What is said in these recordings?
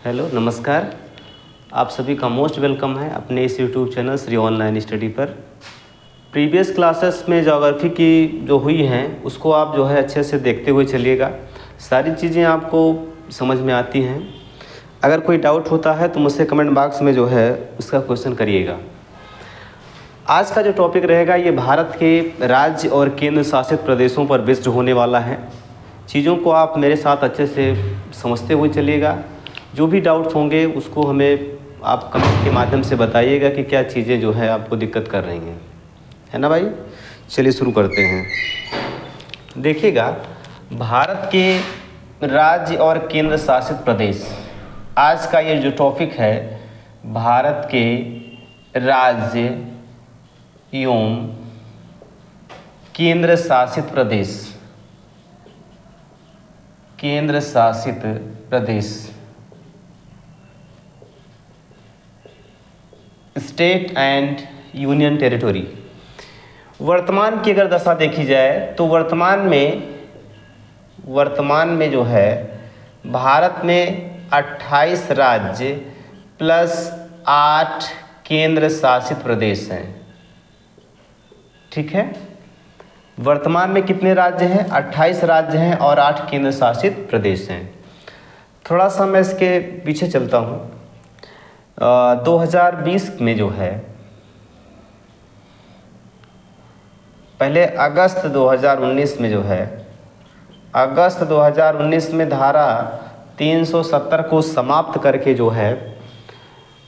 Hello नमस्कार। आप सभी का मोस्ट वेलकम है अपने इस YouTube channel Shri online study पर। प्रीवियस क्लासेस में ज्योग्राफी की जो हुई हैं उसको आप जो है अच्छे से देखते हुए चलिएगा। सारी चीज़ें आपको समझ में आती हैं। अगर कोई डाउट होता है तो मुझसे कमेंट बॉक्स में जो है उसका क्वेश्चन करिएगा। आज का जो टॉपिक रहेगा ये भारत के राज्य और केंद्र शासित प्रदेशों पर बेस्ड होने वाला है। चीज़ों को आप मेरे साथ अच्छे से समझते हुए चलिएगा। जो भी डाउट्स होंगे उसको हमें आप कमेंट के माध्यम से बताइएगा कि क्या चीज़ें जो है आपको दिक्कत कर रही हैं, है ना भाई। चलिए शुरू करते हैं। देखिएगा, भारत के राज्य और केंद्र शासित प्रदेश, आज का ये जो टॉपिक है भारत के राज्य एवं केंद्र शासित प्रदेश, केंद्र शासित प्रदेश, स्टेट एंड यूनियन टेरिटरी। वर्तमान की अगर दशा देखी जाए तो वर्तमान में जो है भारत में 28 राज्य प्लस 8 केंद्र शासित प्रदेश हैं। ठीक है, वर्तमान में कितने राज्य हैं? 28 राज्य हैं और 8 केंद्र शासित प्रदेश हैं। थोड़ा सा मैं इसके पीछे चलता हूँ। 2020 में जो है, पहले अगस्त 2019 में जो है, अगस्त 2019 में धारा 370 को समाप्त करके जो है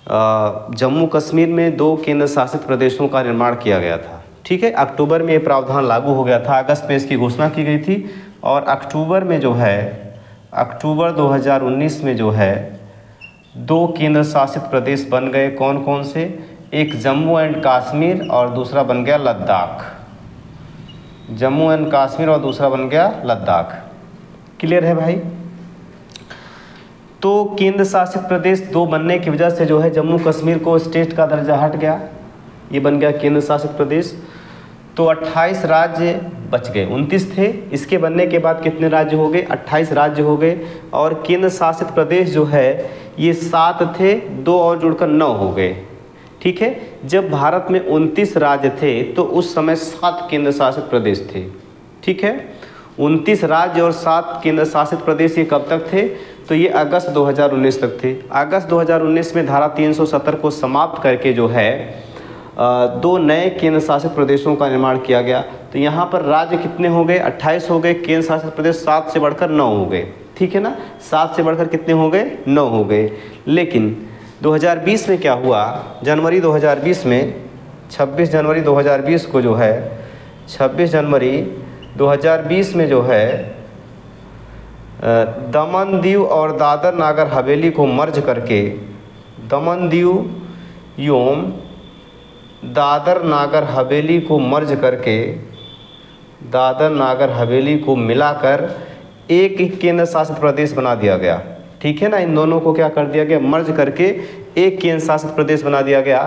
जम्मू कश्मीर में 2 केंद्र शासित प्रदेशों का निर्माण किया गया था। ठीक है, अक्टूबर में ये प्रावधान लागू हो गया था, अगस्त में इसकी घोषणा की गई थी और अक्टूबर में जो है, अक्टूबर 2019 में जो है 2 केंद्र शासित प्रदेश बन गए। कौन कौन से? एक जम्मू एंड कश्मीर और दूसरा बन गया लद्दाख। जम्मू एंड कश्मीर और दूसरा बन गया लद्दाख। क्लियर है भाई? तो केंद्र शासित प्रदेश 2 बनने की वजह से जो है जम्मू कश्मीर को स्टेट का दर्जा हट गया, ये बन गया केंद्र शासित प्रदेश। तो 28 राज्य बच गए, 29 थे। इसके बनने के बाद कितने राज्य हो गए? 28 राज्य हो गए। और केंद्र शासित प्रदेश जो है ये 7 थे, 2 और जुड़कर 9 हो गए। ठीक है, जब भारत में 29 राज्य थे तो उस समय 7 केंद्र शासित प्रदेश थे। ठीक है, 29 राज्य और 7 केंद्र शासित प्रदेश ये कब तक थे? तो ये अगस्त 2019 तक थे। अगस्त 2019 में धारा 370 को समाप्त करके जो है 2 नए केंद्र शासित प्रदेशों का निर्माण किया गया। तो यहाँ पर राज्य कितने हो गए? 28 हो गए। केंद्र शासित प्रदेश 7 से बढ़कर 9 हो गए। ठीक है ना, 7 से बढ़कर कितने हो गए? 9 हो गए। लेकिन 2020 में क्या हुआ? जनवरी 2020 में 26 जनवरी 2020 को जो है 26 जनवरी 2020 में जो है दमन दीव और दादर नागर हवेली को मर्ज करके, दमन दीव एवं दादर नागर हवेली को मर्ज करके, दादर नागर हवेली को मिलाकर एक केंद्र शासित प्रदेश बना दिया गया। ठीक है ना, इन दोनों को क्या कर दिया गया? मर्ज करके एक केंद्र शासित प्रदेश बना दिया गया।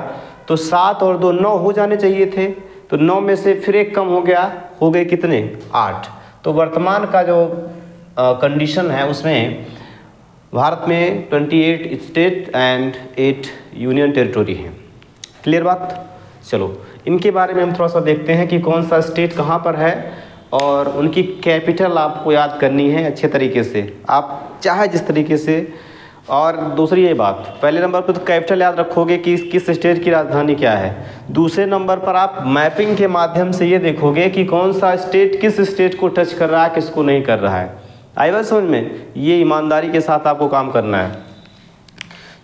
तो 7 और 2 9 हो जाने चाहिए थे, तो 9 में से फिर एक कम हो गया, हो गए कितने? 8। तो वर्तमान का जो कंडीशन है उसमें भारत में 28 स्टेट एंड 8 यूनियन टेरिटरी हैं। क्लियर बात? चलो इनके बारे में हम थोड़ा सा देखते हैं कि कौन सा स्टेट कहाँ पर है और उनकी कैपिटल आपको याद करनी है अच्छे तरीके से, आप चाहे जिस तरीके से। और दूसरी ये बात, पहले नंबर पर तो कैपिटल याद रखोगे कि किस स्टेट की राजधानी क्या है। दूसरे नंबर पर आप मैपिंग के माध्यम से ये देखोगे कि कौन सा स्टेट किस स्टेट को टच कर रहा है, किसको नहीं कर रहा है। आई बात समझ में? ये ईमानदारी के साथ आपको काम करना है।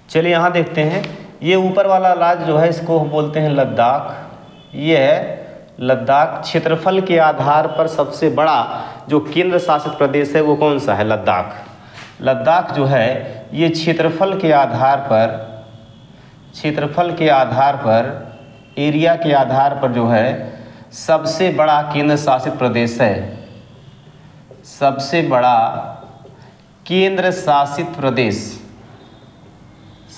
चलिए यहाँ देखते हैं, ये ऊपर वाला राज्य जो है इसको बोलते हैं लद्दाख। ये है लद्दाख। क्षेत्रफल के आधार पर सबसे बड़ा जो केंद्र शासित प्रदेश है वो कौन सा है? लद्दाख। लद्दाख जो है ये क्षेत्रफल के आधार पर एरिया के आधार पर जो है सबसे बड़ा केंद्र शासित प्रदेश है। सबसे बड़ा केंद्र शासित प्रदेश,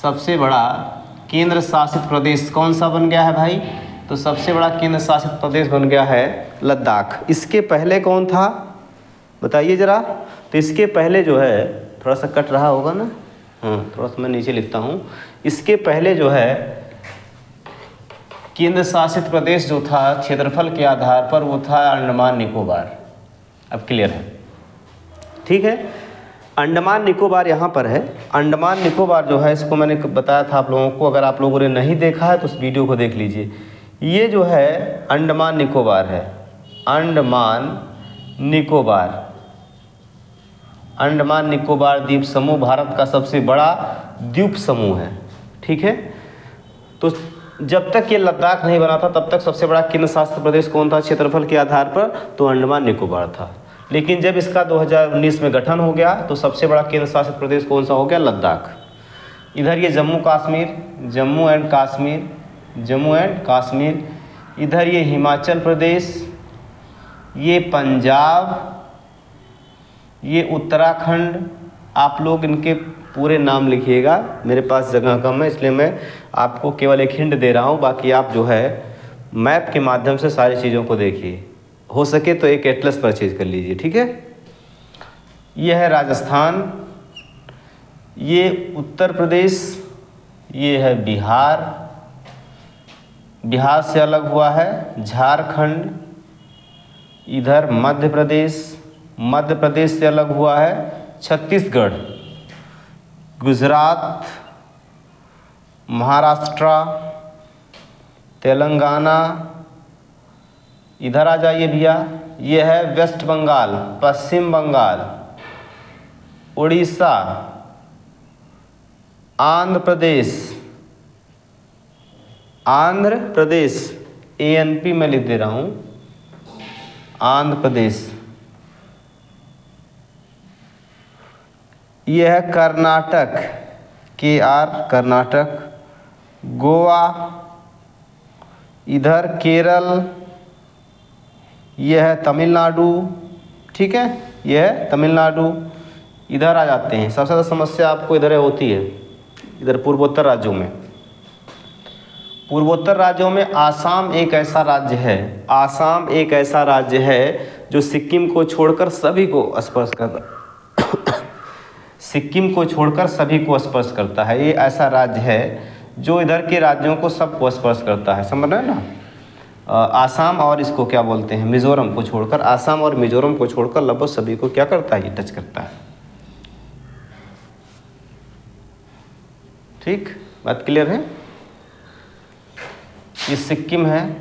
सबसे बड़ा केंद्र शासित प्रदेश कौन सा बन गया है भाई? तो सबसे बड़ा केंद्र शासित प्रदेश बन गया है लद्दाख। इसके पहले कौन था बताइए ज़रा। तो इसके पहले जो है, थोड़ा सा कट रहा होगा ना, हाँ, थोड़ा सा मैं नीचे लिखता हूँ। इसके पहले जो है केंद्र शासित प्रदेश जो था क्षेत्रफल के आधार पर वो था अंडमान निकोबार। अब क्लियर है, ठीक है। अंडमान निकोबार यहाँ पर है। अंडमान निकोबार जो है इसको मैंने बताया था आप लोगों को, अगर आप लोगों ने नहीं देखा है तो उस वीडियो को देख लीजिए। ये जो है अंडमान निकोबार है, अंडमान निकोबार। अंडमान निकोबार द्वीप समूह भारत का सबसे बड़ा द्वीप समूह है, ठीक है। तो जब तक ये लद्दाख नहीं बना था तब तक सबसे बड़ा केंद्र शासित प्रदेश कौन था क्षेत्रफल के आधार पर, तो अंडमान निकोबार था। लेकिन जब इसका 2019 में गठन हो गया तो सबसे बड़ा केंद्र शासित प्रदेश कौन सा हो गया, लद्दाख। इधर ये जम्मू एंड कश्मीर, इधर ये हिमाचल प्रदेश, ये पंजाब, ये उत्तराखंड। आप लोग इनके पूरे नाम लिखिएगा, मेरे पास जगह कम है इसलिए मैं आपको केवल एक हिंट दे रहा हूँ। बाकी आप जो है मैप के माध्यम से सारी चीज़ों को देखिए, हो सके तो एक एटलस परचेज कर लीजिए, ठीक है। ये है राजस्थान, ये उत्तर प्रदेश, ये है बिहार, बिहार से अलग हुआ है झारखंड, इधर मध्य प्रदेश से अलग हुआ है छत्तीसगढ़, गुजरात, महाराष्ट्र, तेलंगाना। इधर आ जाइए भैया, ये है वेस्ट बंगाल, पश्चिम बंगाल, उड़ीसा, आंध्र प्रदेश, ANP में लिख दे रहा हूँ, आंध्र प्रदेश। यह है कर्नाटक, कर्नाटक, गोवा, इधर केरल, यह है तमिलनाडु, ठीक है, यह है तमिलनाडु। इधर आ जाते हैं, सबसे ज़्यादा समस्या आपको इधर होती है, इधर पूर्वोत्तर राज्यों में आसाम एक ऐसा राज्य है, जो सिक्किम को छोड़कर सभी को स्पर्श करता है। ये ऐसा राज्य है जो इधर के राज्यों को सबको स्पर्श करता है, समझ रहे हैं ना। आसाम और इसको क्या बोलते हैं, मिजोरम को छोड़कर, आसाम और मिजोरम को छोड़कर लगभग सभी को क्या करता है, ये टच करता है। ठीक, बात क्लियर है। ये सिक्किम है,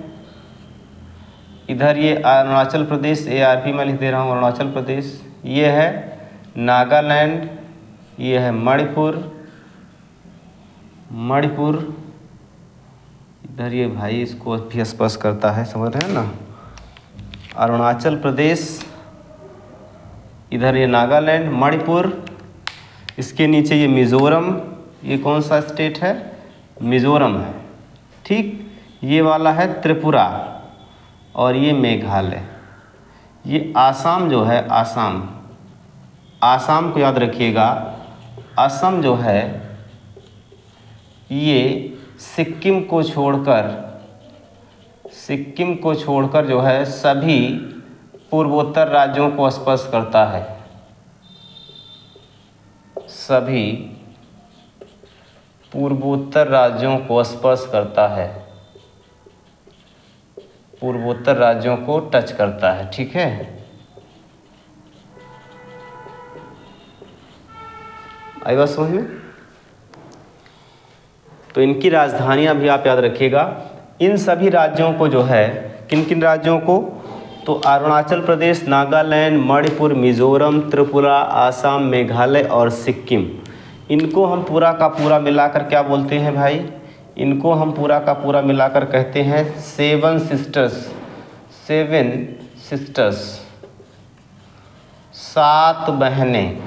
इधर ये अरुणाचल प्रदेश, ARP में लिख दे रहा हूँ अरुणाचल प्रदेश। ये है नागालैंड, ये है मणिपुर, इधर ये भाई इसको भी स्पर्श करता है, समझ रहे हैं ना। अरुणाचल प्रदेश, इधर ये नागालैंड, मणिपुर, इसके नीचे ये मिज़ोरम। ये कौन सा स्टेट है, मिज़ोरम है, ठीक। ये वाला है त्रिपुरा और ये मेघालय। ये आसाम जो है, आसाम को याद रखिएगा। असम जो है ये सिक्किम को छोड़कर जो है सभी पूर्वोत्तर राज्यों को स्पर्श करता है, सभी पूर्वोत्तर राज्यों को स्पर्श करता है, पूर्वोत्तर राज्यों को टच करता है, ठीक है। आई बात समझ में। तो इनकी राजधानियां भी आप याद रखिएगा। इन सभी राज्यों को जो है, किन किन राज्यों को, तो अरुणाचल प्रदेश, नागालैंड, मणिपुर, मिज़ोरम, त्रिपुरा, आसाम, मेघालय और सिक्किम, इनको हम पूरा का पूरा मिलाकर क्या बोलते हैं भाई, इनको हम पूरा का पूरा मिलाकर कहते हैं सेवन सिस्टर्स, 7 बहनें।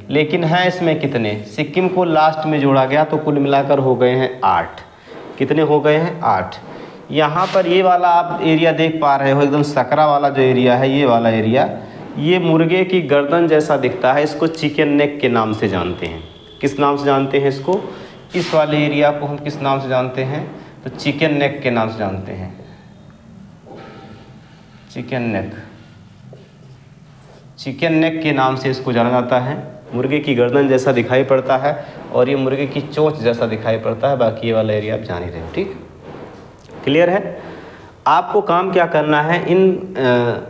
लेकिन हैं इसमें कितने, सिक्किम को लास्ट में जोड़ा गया तो कुल मिलाकर हो गए हैं 8। कितने हो गए हैं, 8। यहाँ पर ये वाला आप एरिया देख पा रहे हो, एकदम सकरा वाला जो एरिया है, ये वाला एरिया, ये मुर्गे की गर्दन जैसा दिखता है, इसको चिकन नेक के नाम से जानते हैं। किस नाम से जानते हैं इसको, इस वाले एरिया को हम किस नाम से जानते हैं, तो चिकन नेक के नाम से जानते हैं, चिकन नेक। चिकन नेक के नाम से इसको जाना जाता है। मुर्गे की गर्दन जैसा दिखाई पड़ता है और ये मुर्गे की चोंच जैसा दिखाई पड़ता है। बाकी ये वाला एरिया आप जान ही रहे हो, ठीक, क्लियर है। आपको काम क्या करना है, इन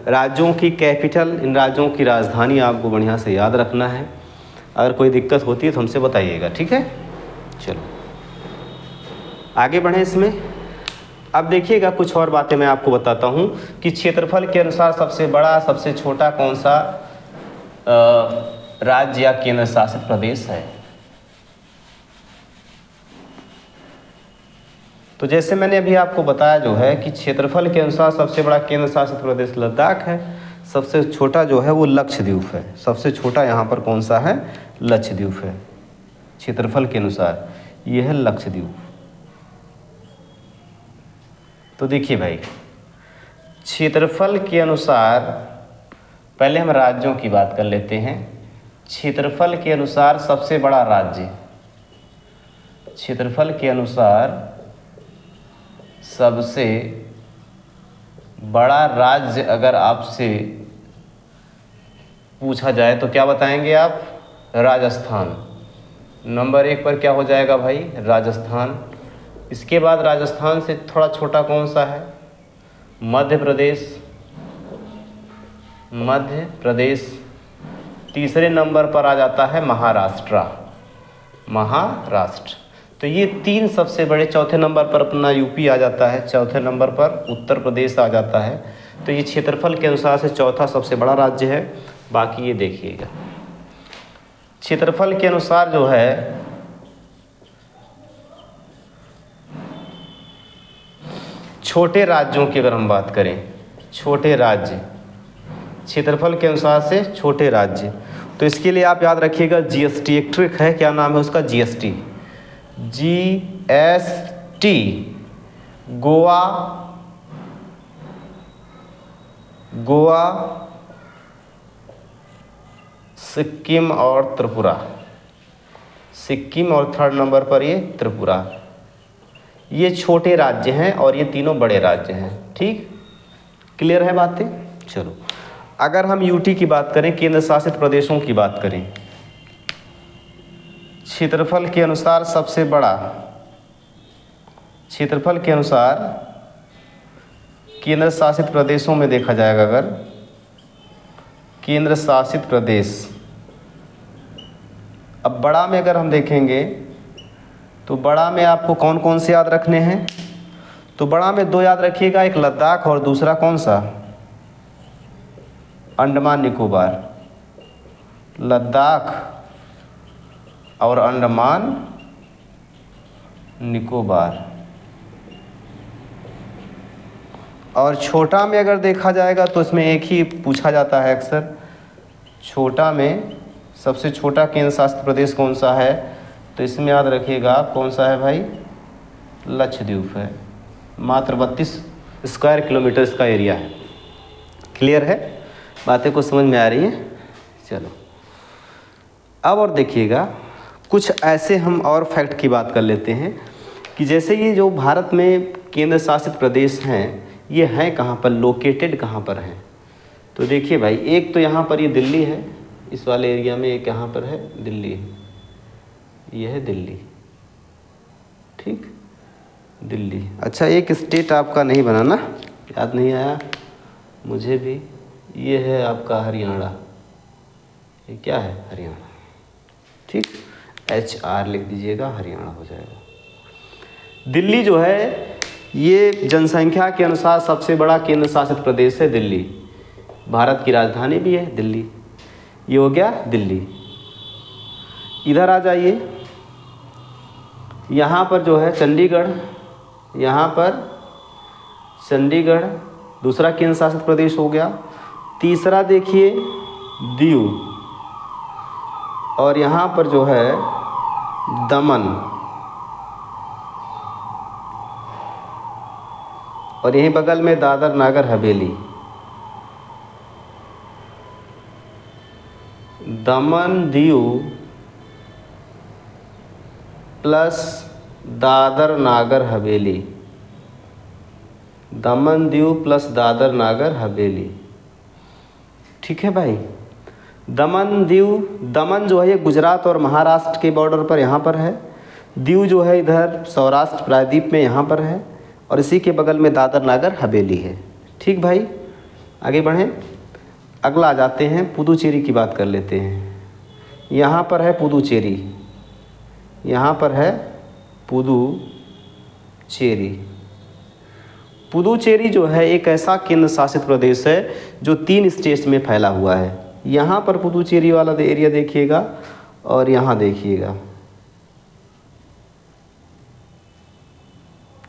राज्यों की कैपिटल, इन राज्यों की राजधानी आपको बढ़िया से याद रखना है। अगर कोई दिक्कत होती है तो हमसे बताइएगा, ठीक है। चलो आगे बढ़ें इसमें। अब देखिएगा कुछ और बातें मैं आपको बताता हूँ कि क्षेत्रफल के अनुसार सबसे बड़ा सबसे छोटा कौन सा राज्य या केंद्र शासित प्रदेश है। तो जैसे मैंने अभी आपको बताया जो है कि क्षेत्रफल के अनुसार सबसे बड़ा केंद्र शासित प्रदेश लद्दाख है, सबसे छोटा जो है वो लक्षद्वीप है। सबसे छोटा यहाँ पर कौन सा है, लक्षद्वीप है। क्षेत्रफल के अनुसार ये है लक्षद्वीप। तो देखिए भाई, क्षेत्रफल के अनुसार पहले हम राज्यों की बात कर लेते हैं। क्षेत्रफल के अनुसार सबसे बड़ा राज्य, क्षेत्रफल के अनुसार सबसे बड़ा राज्य अगर आपसे पूछा जाए तो क्या बताएंगे आप, राजस्थान। नंबर 1 पर क्या हो जाएगा भाई, राजस्थान। इसके बाद राजस्थान से थोड़ा छोटा कौन सा है, मध्य प्रदेश, मध्य प्रदेश। तीसरे नंबर पर आ जाता है महाराष्ट्र, महाराष्ट्र। तो ये 3 सबसे बड़े। चौथे नंबर पर अपना यूपी आ जाता है, चौथे नंबर पर उत्तर प्रदेश आ जाता है। तो ये क्षेत्रफल के अनुसार से चौथा सबसे बड़ा राज्य है। बाकी ये देखिएगा, क्षेत्रफल के अनुसार जो है छोटे राज्यों की अगर हम बात करें, छोटे राज्य क्षेत्रफल के अनुसार से छोटे राज्य, तो इसके लिए आप याद रखिएगा जीएसटी, एक ट्रिक है, क्या नाम है उसका, जीएसटी, जीएसटी। गोवा, गोवा, सिक्किम और त्रिपुरा, सिक्किम और थर्ड नंबर पर ये त्रिपुरा। ये छोटे राज्य हैं और ये तीनों बड़े राज्य हैं, ठीक, क्लियर है बातें। चलो अगर हम यूटी की बात करें, केंद्र शासित प्रदेशों की बात करें, क्षेत्रफल के अनुसार सबसे बड़ा, क्षेत्रफल के अनुसार केंद्र शासित प्रदेशों में देखा जाएगा, अगर केंद्र शासित प्रदेश, अब बड़ा में अगर हम देखेंगे तो बड़ा में आपको कौन कौन से याद रखने हैं, तो बड़ा में 2 याद रखिएगा, एक लद्दाख और दूसरा कौन सा, अंडमान निकोबार। लद्दाख और अंडमान निकोबार। और छोटा में अगर देखा जाएगा तो इसमें एक ही पूछा जाता है अक्सर, छोटा में सबसे छोटा केंद्र शासित प्रदेश कौन सा है, तो इसमें याद रखिएगा कौन सा है भाई, लक्षद्वीप है। मात्र 32 स्क्वायर किलोमीटर इसका एरिया है। क्लियर है, बातें को समझ में आ रही हैं। चलो अब और देखिएगा, कुछ ऐसे हम और फैक्ट की बात कर लेते हैं कि जैसे ये जो भारत में केंद्र शासित प्रदेश हैं, ये हैं कहाँ पर, लोकेटेड कहाँ पर हैं। तो देखिए भाई, एक तो यहाँ पर ये दिल्ली है, इस वाले एरिया में एक यहाँ पर है दिल्ली है, यह है दिल्ली, ठीक, दिल्ली। अच्छा एक स्टेट आपका नहीं बना ना, याद नहीं आया मुझे भी, ये है आपका हरियाणा, ये क्या है, हरियाणा, ठीक, HR लिख दीजिएगा, हरियाणा हो जाएगा। दिल्ली जो है ये जनसंख्या के अनुसार सबसे बड़ा केंद्र शासित प्रदेश है दिल्ली, भारत की राजधानी भी है दिल्ली। ये हो गया दिल्ली। इधर आ जाइए, यहाँ पर जो है चंडीगढ़, यहाँ पर चंडीगढ़ दूसरा केंद्र शासित प्रदेश हो गया। तीसरा देखिए दीव, और यहाँ पर जो है दमन, और यहीं बगल में दादर नागर हवेली। दमन दीव प्लस दादर नागर हवेली, दमन दीव प्लस दादर नागर हवेली, ठीक है भाई। दमन दीव, दमन जो है ये गुजरात और महाराष्ट्र के बॉर्डर पर यहाँ पर है। दीव जो है इधर सौराष्ट्र प्रायद्वीप में यहाँ पर है, और इसी के बगल में दादर नागर हवेली है। ठीक भाई, आगे बढ़ें। अगला आ जाते हैं, पुदुचेरी की बात कर लेते हैं। यहाँ पर है पुदुचेरी, यहाँ पर है पुदुचेरी। पुदुचेरी जो है एक ऐसा केंद्र शासित प्रदेश है जो 3 स्टेट्स में फैला हुआ है। यहाँ पर पुदुचेरी वाला एरिया देखिएगा और यहाँ देखिएगा।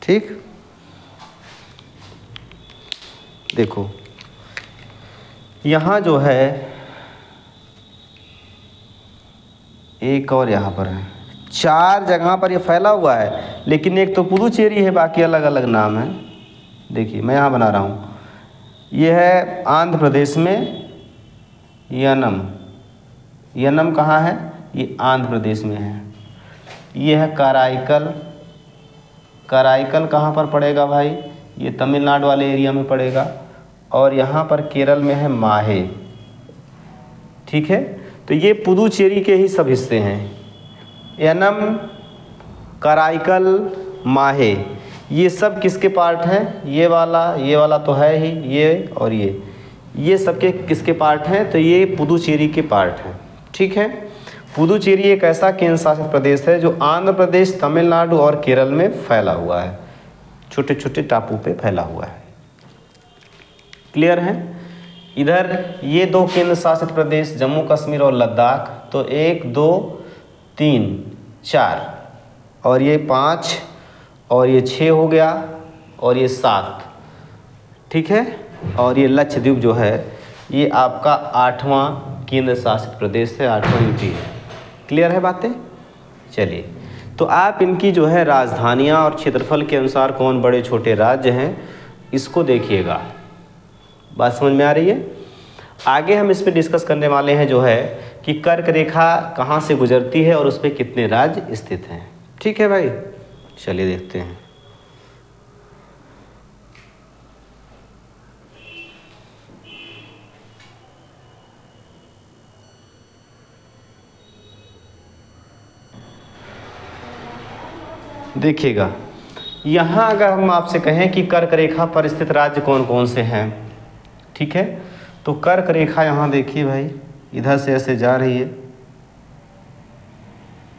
ठीक, देखो यहाँ जो है एक और यहाँ पर है, 4 जगह पर ये फैला हुआ है, लेकिन एक तो पुदुचेरी है, बाकी अलग अलग नाम है। देखिए मैं यहाँ बना रहा हूँ, ये है आंध्र प्रदेश में यनम। यनम कहाँ है? ये आंध्र प्रदेश में है। ये है कराईकल। कराईकल कहाँ पर पड़ेगा भाई? ये तमिलनाडु वाले एरिया में पड़ेगा। और यहाँ पर केरल में है माहे। ठीक है, तो ये पुदुचेरी के ही सब हिस्से हैं। यनम, कराईकल, माहे, ये सब किसके पार्ट हैं? ये वाला तो है ही, ये और ये सब के किसके पार्ट हैं? तो ये पुदुचेरी के पार्ट हैं। ठीक है, पुदुचेरी एक ऐसा केंद्र शासित प्रदेश है जो आंध्र प्रदेश, तमिलनाडु और केरल में फैला हुआ है, छोटे छोटे टापू पे फैला हुआ है। क्लियर है? इधर ये 2 केंद्र शासित प्रदेश जम्मू कश्मीर और लद्दाख, तो 1 2 3 4 और ये 5 और ये 6 हो गया और ये 7। ठीक है, और ये लक्षद्वीप जो है ये आपका 8वां केंद्र शासित प्रदेश है, 8वां यूटी है। क्लियर है बातें? चलिए, तो आप इनकी जो है राजधानियाँ और क्षेत्रफल के अनुसार कौन बड़े छोटे राज्य हैं इसको देखिएगा। बात समझ में आ रही है? आगे हम इस पे डिस्कस करने वाले हैं जो है कि कर्क रेखा कहाँ से गुजरती है और उस पर कितने राज्य स्थित हैं। ठीक है भाई, चलिए देखते हैं। देखिएगा, यहाँ अगर हम आपसे कहें कि कर्क रेखा पर स्थित राज्य कौन कौन से हैं, ठीक है, तो कर्क रेखा यहाँ देखिए भाई, इधर से ऐसे जा रही है,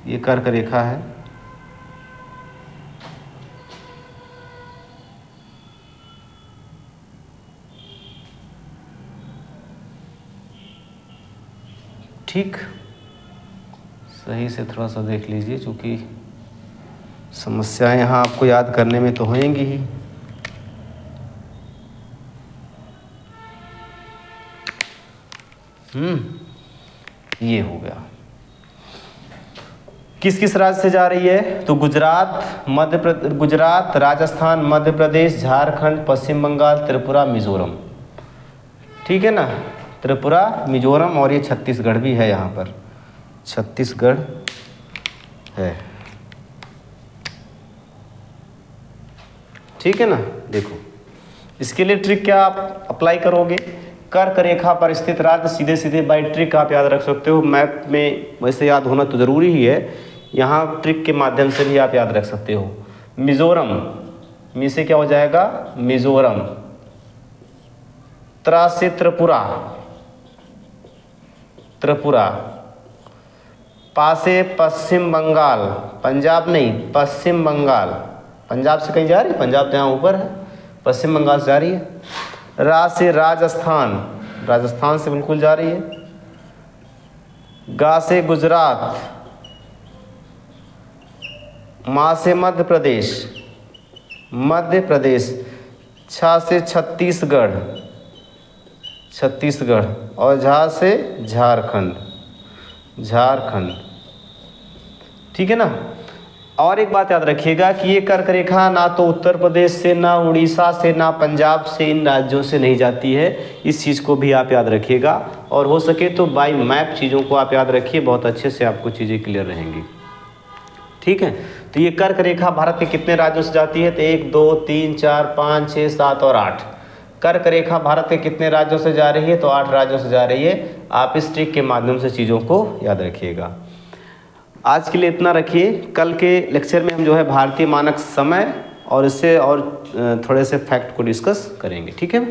ये कर्क रेखा है। ठीक, सही से थोड़ा सा देख लीजिए, क्योंकि समस्याएं यहाँ आपको याद करने में तो होंगी ही। ये हो गया। किस किस राज्य से जा रही है? तो गुजरात, राजस्थान, मध्य प्रदेश, झारखंड, पश्चिम बंगाल, त्रिपुरा, मिजोरम। ठीक है ना, त्रिपुरा, मिजोरम और ये छत्तीसगढ़ भी है, यहाँ पर छत्तीसगढ़ है। ठीक है ना, देखो इसके लिए ट्रिक क्या आप अप्लाई करोगे? कर्क रेखा पर स्थित राज्य सीधे सीधे बाई ट्रिक आप याद रख सकते हो। मैप में वैसे याद होना तो ज़रूरी ही है, यहाँ ट्रिक के माध्यम से भी आप याद रख सकते हो। मिजोरम, मी से क्या हो जाएगा? मिजोरम। त्रा से त्रिपुरा, त्रिपुरा। पा से पश्चिम बंगाल, पंजाब नहीं, पश्चिम बंगाल। पंजाब से कहीं जा रही है? पंजाब तो यहाँ ऊपर है, पश्चिम बंगाल से जा रही है। रा से राजस्थान, राजस्थान से बिल्कुल जा रही है। गा से गुजरात। मा से मध्य प्रदेश, मध्य प्रदेश। छा से छत्तीसगढ़, छत्तीसगढ़। और झा से झारखंड, झारखंड। ठीक है ना। और एक बात याद रखिएगा कि ये कर्क रेखा ना तो उत्तर प्रदेश से, ना उड़ीसा से, ना पंजाब से, इन राज्यों से नहीं जाती है। इस चीज़ को भी आप याद रखिएगा, और हो सके तो बाय मैप चीज़ों को आप याद रखिए, बहुत अच्छे से आपको चीज़ें क्लियर रहेंगी। ठीक है, तो ये कर्क रेखा भारत के कितने राज्यों से जाती है? तो 1 2 3 4 5 6 7 और 8। कर्क रेखा भारत के कितने राज्यों से जा रही है, तो 8 राज्यों से जा रही है। आप इस ट्रिक के माध्यम से चीज़ों को याद रखिएगा। आज के लिए इतना रखिए। कल के लेक्चर में हम जो है भारतीय मानक समय और इससे और थोड़े से फैक्ट को डिस्कस करेंगे, ठीक है।